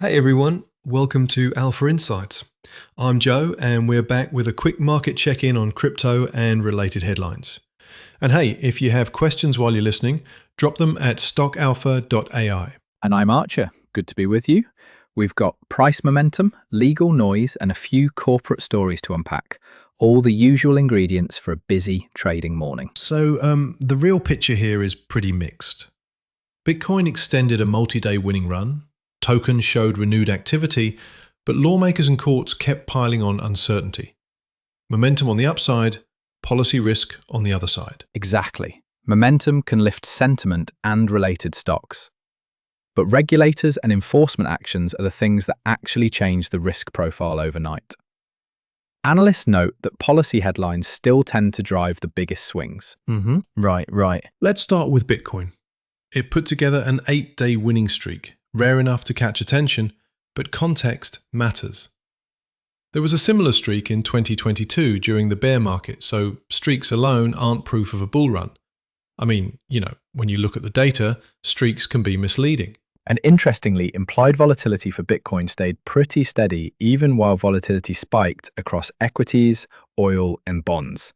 Hey everyone, welcome to Alpha Insights. I'm Joe and we're back with a quick market check-in on crypto and related headlines. And hey, if you have questions while you're listening, drop them at stockalpha.ai. And I'm Archer. Good to be with you. We've got price momentum, legal noise, and a few corporate stories to unpack. All the usual ingredients for a busy trading morning. So the real picture here is pretty mixed. Bitcoin extended a multi-day winning run, tokens showed renewed activity, but lawmakers and courts kept piling on uncertainty. Momentum on the upside, policy risk on the other side. Exactly. Momentum can lift sentiment and related stocks. But regulators and enforcement actions are the things that actually change the risk profile overnight. Analysts note that policy headlines still tend to drive the biggest swings. Right. Let's start with Bitcoin. It put together an 8-day winning streak, rare enough to catch attention, but context matters. There was a similar streak in 2022 during the bear market, so streaks alone aren't proof of a bull run. I mean, when you look at the data, streaks can be misleading. And interestingly, implied volatility for Bitcoin stayed pretty steady even while volatility spiked across equities, oil, and bonds.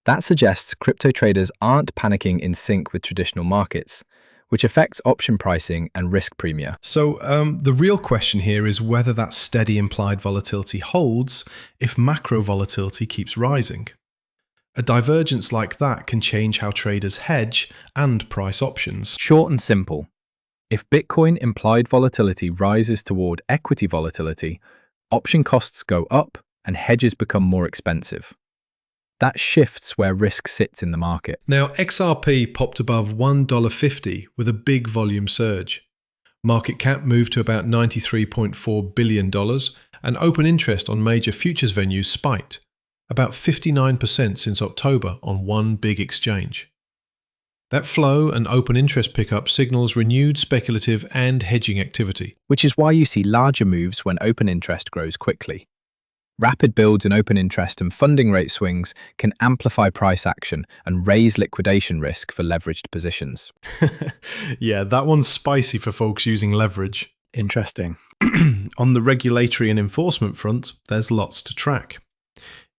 That suggests crypto traders aren't panicking in sync with traditional markets, which affects option pricing and risk premia. So the real question here is whether that steady implied volatility holds if macro volatility keeps rising. A divergence like that can change how traders hedge and price options. Short and simple. If Bitcoin implied volatility rises toward equity volatility, option costs go up and hedges become more expensive. That shifts where risk sits in the market. Now, XRP popped above $1.50 with a big volume surge. Market cap moved to about $93.4 billion, and open interest on major futures venues spiked, about 59% since October on one big exchange. That flow and open interest pickup signals renewed speculative and hedging activity. Which is why you see larger moves when open interest grows quickly. Rapid builds in open interest and funding rate swings can amplify price action and raise liquidation risk for leveraged positions. Yeah, that one's spicy for folks using leverage. Interesting. On the regulatory and enforcement front, there's lots to track.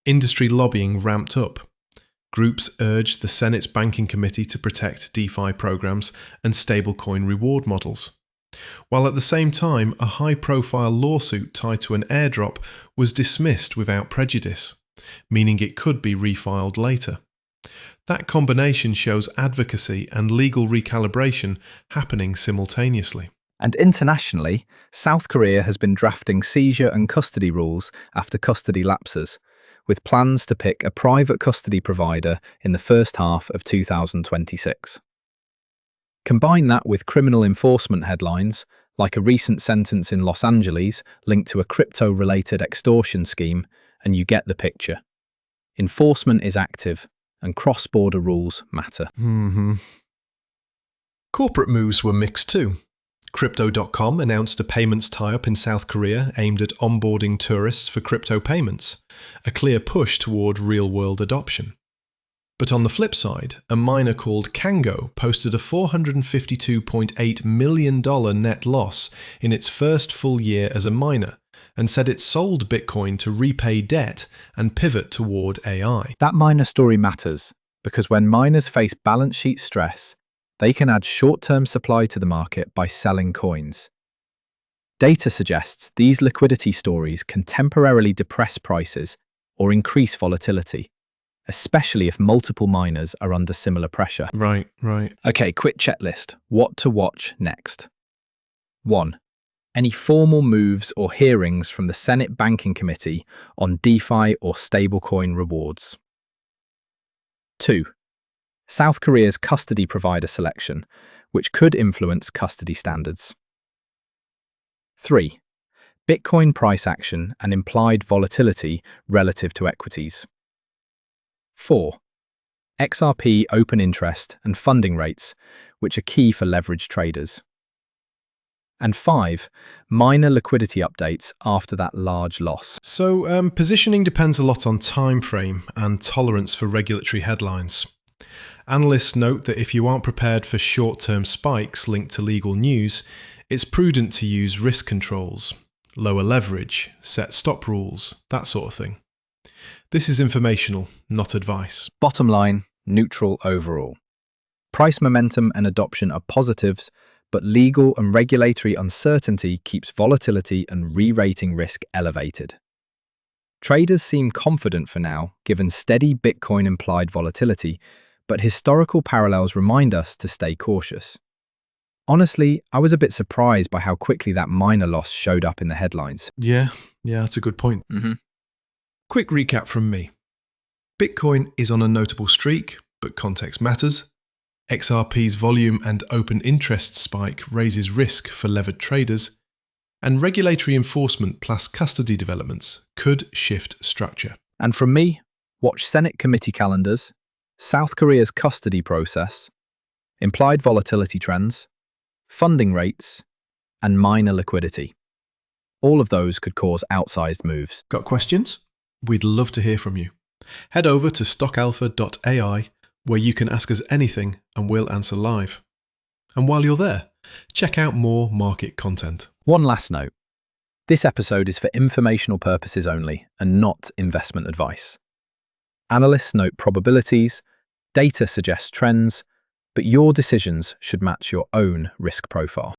Industry lobbying ramped up. Groups urged the Senate's Banking Committee to protect DeFi programs and stablecoin reward models. While at the same time, a high-profile lawsuit tied to an airdrop was dismissed without prejudice, meaning it could be refiled later. That combination shows advocacy and legal recalibration happening simultaneously. And internationally, South Korea has been drafting seizure and custody rules after custody lapses, with plans to pick a private custody provider in the first half of 2026. Combine that with criminal enforcement headlines, like a recent sentence in Los Angeles linked to a crypto-related extortion scheme, and you get the picture. Enforcement is active, and cross-border rules matter. Corporate moves were mixed too. Crypto.com announced a payments tie-up in South Korea aimed at onboarding tourists for crypto payments, a clear push toward real-world adoption. But on the flip side, a miner called Kango posted a $452.8 million net loss in its first full year as a miner, and said it sold Bitcoin to repay debt and pivot toward AI. That miner story matters, because when miners face balance sheet stress, they can add short-term supply to the market by selling coins. Data suggests these liquidity stories can temporarily depress prices or increase volatility, especially if multiple miners are under similar pressure. Right. Okay, quick checklist. What to watch next? 1. Any formal moves or hearings from the Senate Banking Committee on DeFi or stablecoin rewards. 2. South Korea's custody provider selection, which could influence custody standards. 3. Bitcoin price action and implied volatility relative to equities. 4. XRP open interest and funding rates, which are key for leveraged traders. And 5. Minor liquidity updates after that large loss. So positioning depends a lot on time frame and tolerance for regulatory headlines. Analysts note that if you aren't prepared for short-term spikes linked to legal news, It's prudent to use risk controls, lower leverage, set stop rules, that sort of thing. This is informational, not advice. Bottom line, neutral overall. Price momentum and adoption are positives, but legal and regulatory uncertainty keeps volatility and re-rating risk elevated. Traders seem confident for now, given steady Bitcoin implied volatility, but historical parallels remind us to stay cautious. Honestly, I was a bit surprised by how quickly that minor loss showed up in the headlines. Yeah, that's a good point. Quick recap from me. Bitcoin is on a notable streak, but context matters. XRP's volume and open interest spike raises risk for levered traders, and regulatory enforcement plus custody developments could shift structure. And from me, watch Senate committee calendars, South Korea's custody process, implied volatility trends, funding rates, and minor liquidity. All of those could cause outsized moves. Got questions? We'd love to hear from you. Head over to stockalpha.ai where you can ask us anything and we'll answer live. And while you're there, check out more market content. One last note. This episode is for informational purposes only and not investment advice. Analysts note probabilities, data suggests trends, but your decisions should match your own risk profile.